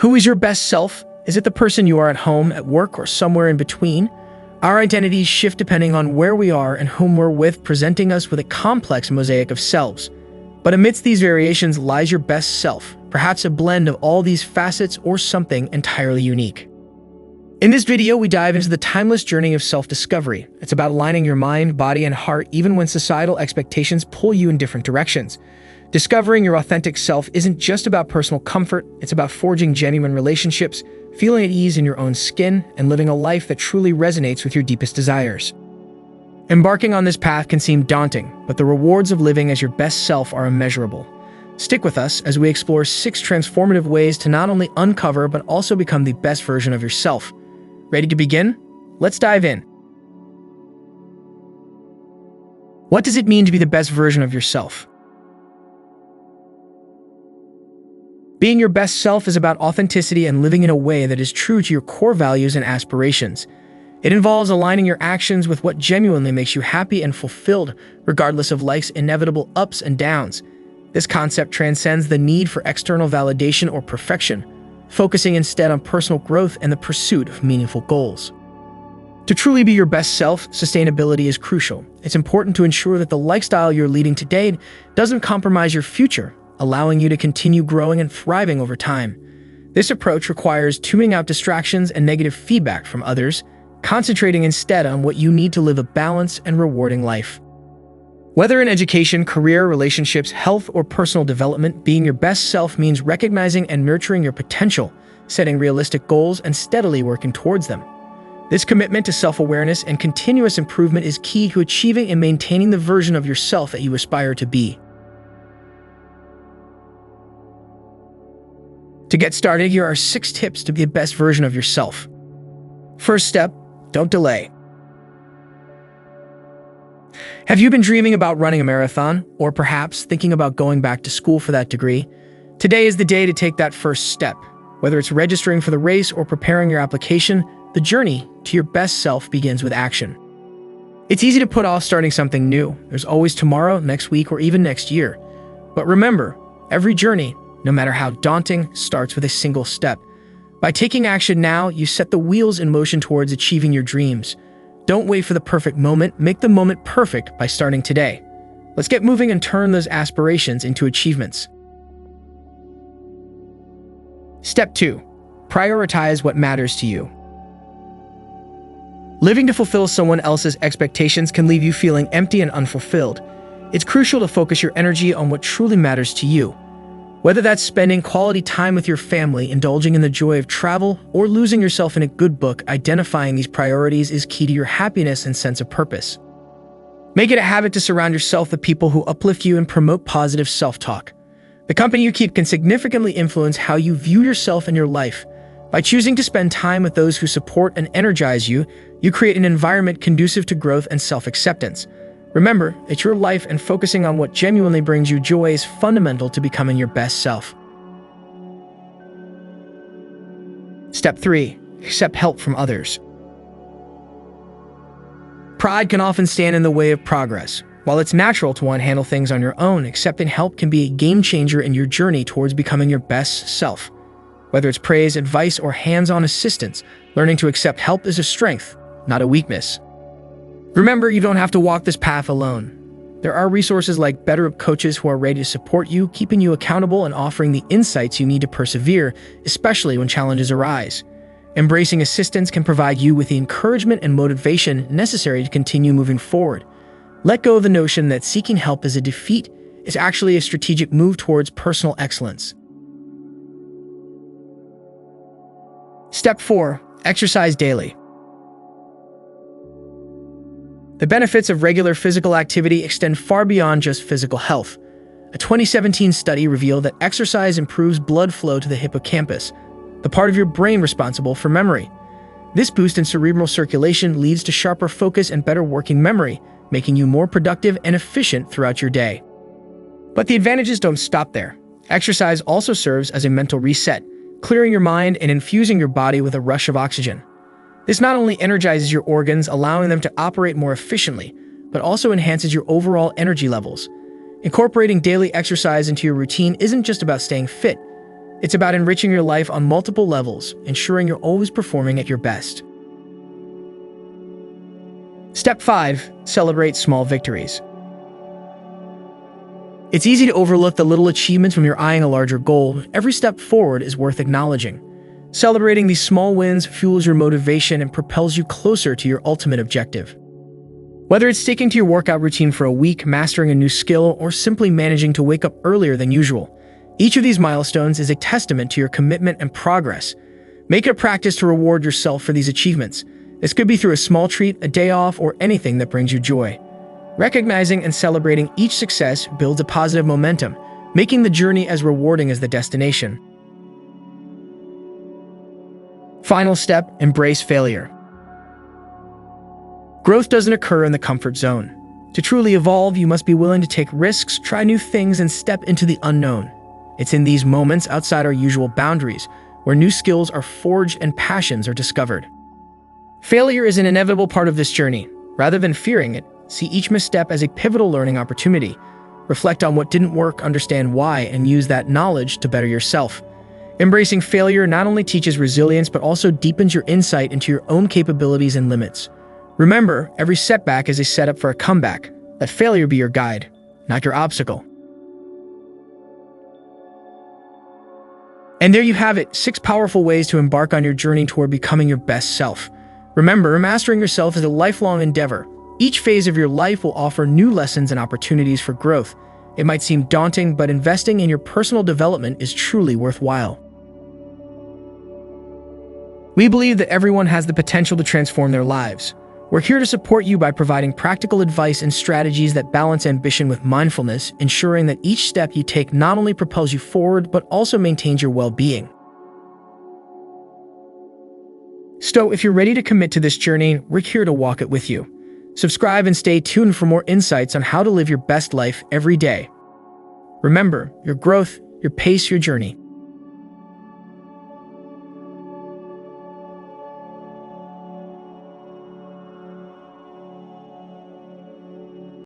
Who is your best self? Is it the person you are at home, at work, or somewhere in between? Our identities shift depending on where we are and whom we're with, presenting us with a complex mosaic of selves. But amidst these variations lies your best self, perhaps a blend of all these facets or something entirely unique. In this video, we dive into the timeless journey of self-discovery. It's about aligning your mind, body, and heart even when societal expectations pull you in different directions. Discovering your authentic self isn't just about personal comfort, it's about forging genuine relationships, feeling at ease in your own skin, and living a life that truly resonates with your deepest desires. Embarking on this path can seem daunting, but the rewards of living as your best self are immeasurable. Stick with us as we explore 6 transformative ways to not only uncover but also become the best version of yourself. Ready to begin? Let's dive in. What does it mean to be the best version of yourself? Being your best self is about authenticity and living in a way that is true to your core values and aspirations. It involves aligning your actions with what genuinely makes you happy and fulfilled, regardless of life's inevitable ups and downs. This concept transcends the need for external validation or perfection, focusing instead on personal growth and the pursuit of meaningful goals. To truly be your best self, sustainability is crucial. It's important to ensure that the lifestyle you're leading today doesn't compromise your future, allowing you to continue growing and thriving over time. This approach requires tuning out distractions and negative feedback from others, concentrating instead on what you need to live a balanced and rewarding life. Whether in education, career, relationships, health, or personal development, being your best self means recognizing and nurturing your potential, setting realistic goals, and steadily working towards them. This commitment to self-awareness and continuous improvement is key to achieving and maintaining the version of yourself that you aspire to be. To get started, here are 6 tips to be the best version of yourself. First step, don't delay. Have you been dreaming about running a marathon, or perhaps thinking about going back to school for that degree? Today is the day to take that first step. Whether it's registering for the race or preparing your application, the journey to your best self begins with action. It's easy to put off starting something new. There's always tomorrow, next week, or even next year. But remember, every journey, no matter how daunting, starts with a single step. By taking action now, you set the wheels in motion towards achieving your dreams. Don't wait for the perfect moment, make the moment perfect by starting today. Let's get moving and turn those aspirations into achievements. Step 2. Prioritize what matters to you. Living to fulfill someone else's expectations can leave you feeling empty and unfulfilled. It's crucial to focus your energy on what truly matters to you. Whether that's spending quality time with your family, indulging in the joy of travel, or losing yourself in a good book, identifying these priorities is key to your happiness and sense of purpose. Make it a habit to surround yourself with people who uplift you and promote positive self-talk. The company you keep can significantly influence how you view yourself and your life. By choosing to spend time with those who support and energize you, you create an environment conducive to growth and self-acceptance. Remember, it's your life, and focusing on what genuinely brings you joy is fundamental to becoming your best self. Step 3. Accept help from others. Pride can often stand in the way of progress. While it's natural to want to handle things on your own, accepting help can be a game changer in your journey towards becoming your best self. Whether it's praise, advice, or hands-on assistance, learning to accept help is a strength, not a weakness. Remember, you don't have to walk this path alone. There are resources like BetterUp coaches who are ready to support you, keeping you accountable and offering the insights you need to persevere, especially when challenges arise. Embracing assistance can provide you with the encouragement and motivation necessary to continue moving forward. Let go of the notion that seeking help is a defeat. It's actually a strategic move towards personal excellence. Step 4. Exercise daily. The benefits of regular physical activity extend far beyond just physical health. A 2017 study revealed that exercise improves blood flow to the hippocampus, the part of your brain responsible for memory. This boost in cerebral circulation leads to sharper focus and better working memory, making you more productive and efficient throughout your day. But the advantages don't stop there. Exercise also serves as a mental reset, clearing your mind and infusing your body with a rush of oxygen. This not only energizes your organs, allowing them to operate more efficiently, but also enhances your overall energy levels. Incorporating daily exercise into your routine isn't just about staying fit. It's about enriching your life on multiple levels, ensuring you're always performing at your best. Step 5. Celebrate small victories. It's easy to overlook the little achievements when you're eyeing a larger goal. Every step forward is worth acknowledging. Celebrating these small wins fuels your motivation and propels you closer to your ultimate objective. Whether it's sticking to your workout routine for a week, mastering a new skill, or simply managing to wake up earlier than usual, each of these milestones is a testament to your commitment and progress. Make it a practice to reward yourself for these achievements. This could be through a small treat, a day off, or anything that brings you joy. Recognizing and celebrating each success builds a positive momentum, making the journey as rewarding as the destination. Final step, embrace failure. Growth doesn't occur in the comfort zone. To truly evolve, you must be willing to take risks, try new things, and step into the unknown. It's in these moments outside our usual boundaries where new skills are forged and passions are discovered. Failure is an inevitable part of this journey. Rather than fearing it, see each misstep as a pivotal learning opportunity. Reflect on what didn't work, understand why, and use that knowledge to better yourself. Embracing failure not only teaches resilience but also deepens your insight into your own capabilities and limits. Remember, every setback is a setup for a comeback. Let failure be your guide, not your obstacle. And there you have it, 6 powerful ways to embark on your journey toward becoming your best self. Remember, mastering yourself is a lifelong endeavor. Each phase of your life will offer new lessons and opportunities for growth. It might seem daunting, but investing in your personal development is truly worthwhile. We believe that everyone has the potential to transform their lives. We're here to support you by providing practical advice and strategies that balance ambition with mindfulness, ensuring that each step you take not only propels you forward, but also maintains your well-being. So, if you're ready to commit to this journey, we're here to walk it with you. Subscribe and stay tuned for more insights on how to live your best life every day. Remember, your growth, your pace, your journey.